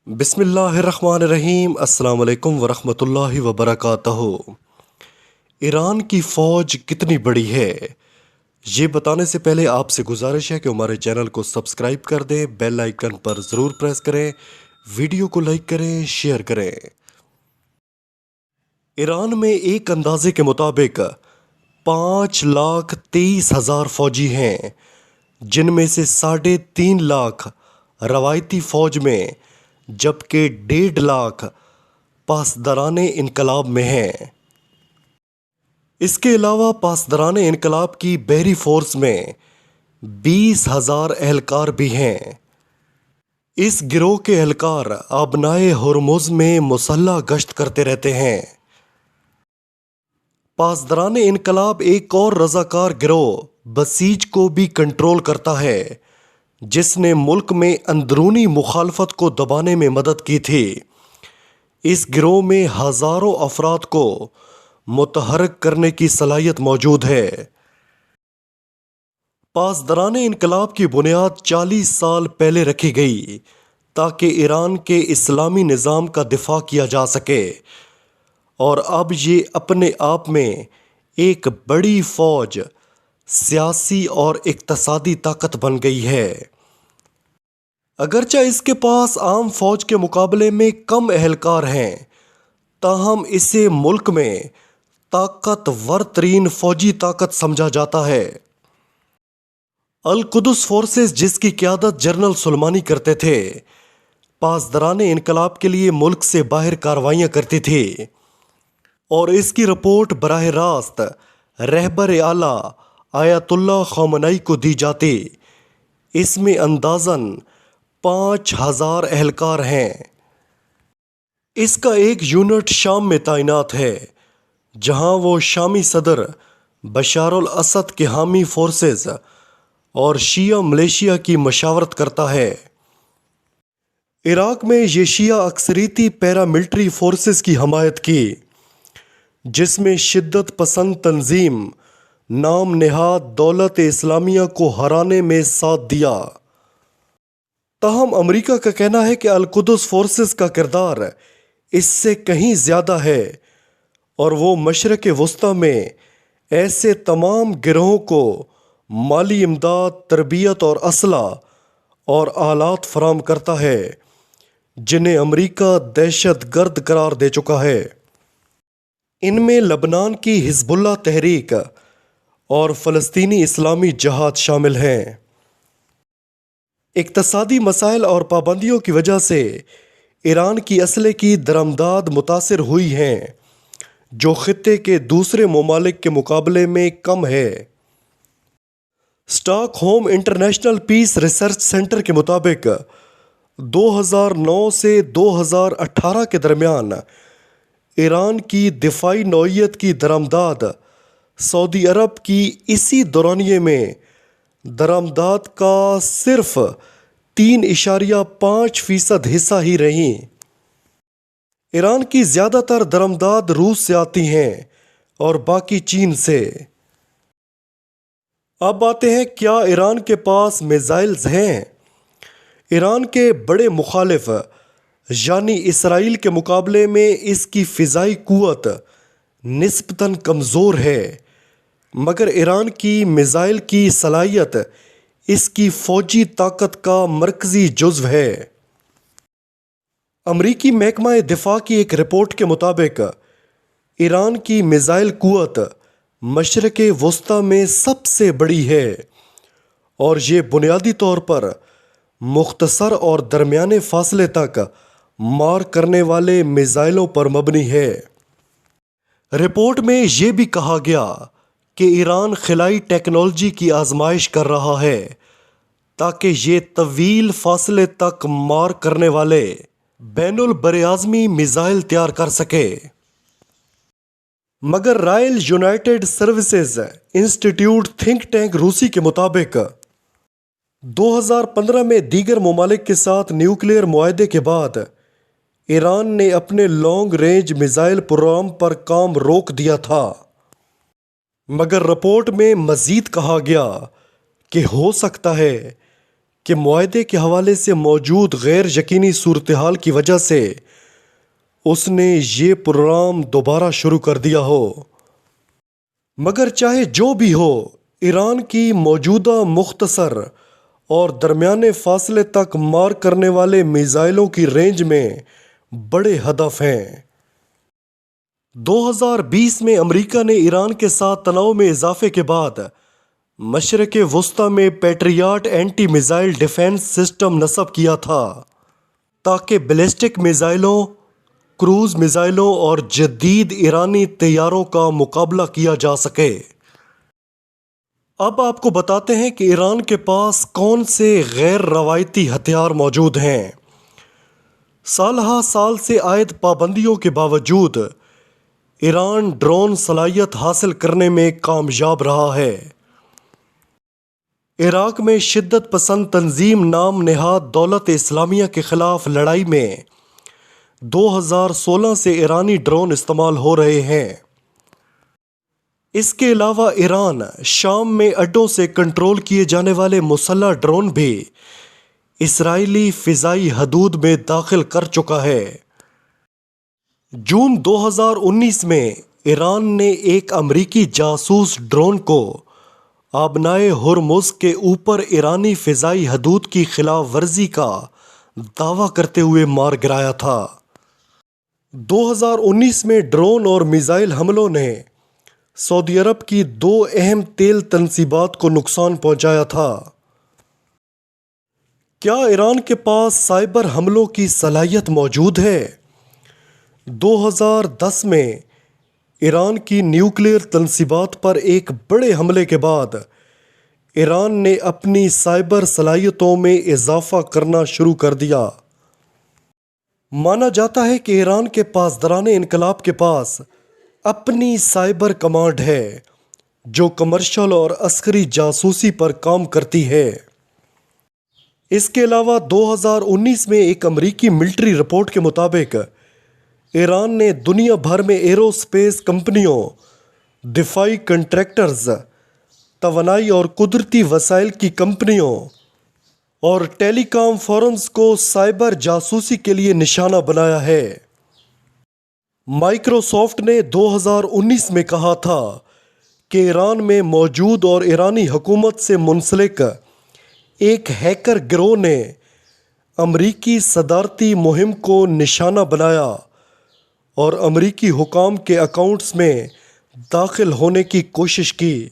بسم اللہ الرحمن الرحیم۔ السلام علیکم ورحمۃ اللہ وبرکاتہ۔ ایران کی فوج کتنی بڑی ہے؟ یہ بتانے سے پہلے آپ سے گزارش ہے کہ ہمارے چینل کو سبسکرائب کر دیں، بیل آئیکن پر ضرور پریس کریں، ویڈیو کو لائک کریں، شیئر کریں۔ ایران میں ایک اندازے کے مطابق 5,23,000 فوجی ہیں، جن میں سے 3.5 لاکھ روایتی فوج میں جبکہ 1.5 لاکھ پاسداران انقلاب میں ہیں۔ اس کے علاوہ پاسداران انقلاب کی بحری فورس میں 20,000 اہلکار بھی ہیں۔ اس گروہ کے اہلکار آبنائے ہرمز میں مسلح گشت کرتے رہتے ہیں۔ پاسداران انقلاب ایک اور رضاکار گروہ بسیج کو بھی کنٹرول کرتا ہے، جس نے ملک میں اندرونی مخالفت کو دبانے میں مدد کی تھی۔ اس گروہ میں ہزاروں افراد کو متحرک کرنے کی صلاحیت موجود ہے۔ پاسداران انقلاب کی بنیاد 40 سال پہلے رکھی گئی تاکہ ایران کے اسلامی نظام کا دفاع کیا جا سکے، اور اب یہ اپنے آپ میں ایک بڑی فوج، سیاسی اور اقتصادی طاقت بن گئی ہے۔ اگرچہ اس کے پاس عام فوج کے مقابلے میں کم اہلکار ہیں، تاہم اسے ملک میں طاقتور ترین فوجی طاقت سمجھا جاتا ہے۔ القدس فورسز، جس کی قیادت جنرل سلیمانی کرتے تھے، پاسداران انقلاب کے لیے ملک سے باہر کارروائیاں کرتی تھی، اور اس کی رپورٹ براہ راست رہبر اعلیٰ آیت اللہ خامنئی کو دی جاتی۔ اس میں اندازاً 5,000 اہلکار ہیں۔ اس کا ایک یونٹ شام میں تعینات ہے، جہاں وہ شامی صدر بشار الاسد کے حامی فورسز اور شیعہ ملیشیا کی مشاورت کرتا ہے۔ عراق میں یہ شیعہ اکثریتی پیراملٹری فورسز کی حمایت کی، جس میں شدت پسند تنظیم نام نہاد دولت اسلامیہ کو ہرانے میں ساتھ دیا۔ تاہم امریکہ کا کہنا ہے کہ القدس فورسز کا کردار اس سے کہیں زیادہ ہے، اور وہ مشرق وسطی میں ایسے تمام گروہوں کو مالی امداد، تربیت اور اسلحہ اور آلات فراہم کرتا ہے جنہیں امریکہ دہشت گرد قرار دے چکا ہے۔ ان میں لبنان کی حزب اللہ تحریک اور فلسطینی اسلامی جہاد شامل ہیں۔ اقتصادی مسائل اور پابندیوں کی وجہ سے ایران کی اسلحے کی درآمدات متاثر ہوئی ہیں، جو خطے کے دوسرے ممالک کے مقابلے میں کم ہے۔ Stock home international peace research centre کے مطابق 2009 سے 2018 کے درمیان ایران کی دفاعی نوعیت کی درآمدات سعودی عرب کی اسی دورانیے میں درآمدات کا صرف 3.5% حصہ ہی رہیں۔ ایران کی زیادہ تر درآمدات روس سے آتی ہیں اور باقی چین سے۔ اب آتے ہیں، کیا ایران کے پاس میزائلز ہیں؟ ایران کے بڑے مخالف یعنی اسرائیل کے مقابلے میں اس کی فضائی قوت نسبتاً کمزور ہے، مگر ایران کی میزائل کی صلاحیت اس کی فوجی طاقت کا مرکزی جزو ہے۔ امریکی محکمہ دفاع کی ایک رپورٹ کے مطابق ایران کی میزائل قوت مشرق وسطی میں سب سے بڑی ہے، اور یہ بنیادی طور پر مختصر اور درمیانے فاصلے تک مار کرنے والے میزائلوں پر مبنی ہے۔ رپورٹ میں یہ بھی کہا گیا کہ ایران خلائی ٹیکنالوجی کی آزمائش کر رہا ہے تاکہ یہ طویل فاصلے تک مار کرنے والے بین البراعظمی میزائل تیار کر سکے۔ مگر رائل یونائٹڈ سروسز انسٹی تھنک ٹینک روسی کے مطابق 2015 میں دیگر ممالک کے ساتھ نیوکلیئر معاہدے کے بعد ایران نے اپنے لانگ رینج میزائل پروگرام پر کام روک دیا تھا، مگر رپورٹ میں مزید کہا گیا کہ ہو سکتا ہے کہ معاہدے کے حوالے سے موجود غیر یقینی صورتحال کی وجہ سے اس نے یہ پروگرام دوبارہ شروع کر دیا ہو۔ مگر چاہے جو بھی ہو، ایران کی موجودہ مختصر اور درمیانے فاصلے تک مار کرنے والے میزائلوں کی رینج میں بڑے ہدف ہیں۔ 2020 میں امریکہ نے ایران کے ساتھ تناؤ میں اضافے کے بعد مشرق وسطی میں Patriot anti missile defence system نصب کیا تھا تاکہ بیلسٹک میزائلوں، کروز میزائلوں اور جدید ایرانی طیاروں کا مقابلہ کیا جا سکے۔ اب آپ کو بتاتے ہیں کہ ایران کے پاس کون سے غیر روایتی ہتھیار موجود ہیں۔ سالہ سال سے عائد پابندیوں کے باوجود ایران ڈرون صلاحیت حاصل کرنے میں کامیاب رہا ہے۔ عراق میں شدت پسند تنظیم نام نہاد دولت اسلامیہ کے خلاف لڑائی میں 2016 سے ایرانی ڈرون استعمال ہو رہے ہیں۔ اس کے علاوہ ایران شام میں اڈوں سے کنٹرول کیے جانے والے مسلح ڈرون بھی اسرائیلی فضائی حدود میں داخل کر چکا ہے۔ جون 2019 میں ایران نے ایک امریکی جاسوس ڈرون کو آبنائے ہرمز کے اوپر ایرانی فضائی حدود کی خلاف ورزی کا دعویٰ کرتے ہوئے مار گرایا تھا۔ 2019 میں ڈرون اور میزائل حملوں نے سعودی عرب کی 2 اہم تیل تنصیبات کو نقصان پہنچایا تھا۔ کیا ایران کے پاس سائبر حملوں کی صلاحیت موجود ہے؟ 2010 میں ایران کی نیوکلیئر تنصیبات پر ایک بڑے حملے کے بعد ایران نے اپنی سائبر صلاحیتوں میں اضافہ کرنا شروع کر دیا۔ مانا جاتا ہے کہ ایران کے پاسداران انقلاب کے پاس اپنی سائبر کمانڈ ہے جو کمرشل اور عسکری جاسوسی پر کام کرتی ہے۔ اس کے علاوہ 2019 میں ایک امریکی ملٹری رپورٹ کے مطابق ایران نے دنیا بھر میں ایرو اسپیس کمپنیوں، دفاعی کنٹریکٹرز، توانائی اور قدرتی وسائل کی کمپنیوں اور ٹیلی کام فرمز کو سائبر جاسوسی کے لیے نشانہ بنایا ہے۔ مائیکروسافٹ نے 2019 میں کہا تھا کہ ایران میں موجود اور ایرانی حکومت سے منسلک ایک ہیکر گروہ نے امریکی صدارتی مہم کو نشانہ بنایا اور امریکی حکام کے اکاؤنٹس میں داخل ہونے کی کوشش کی۔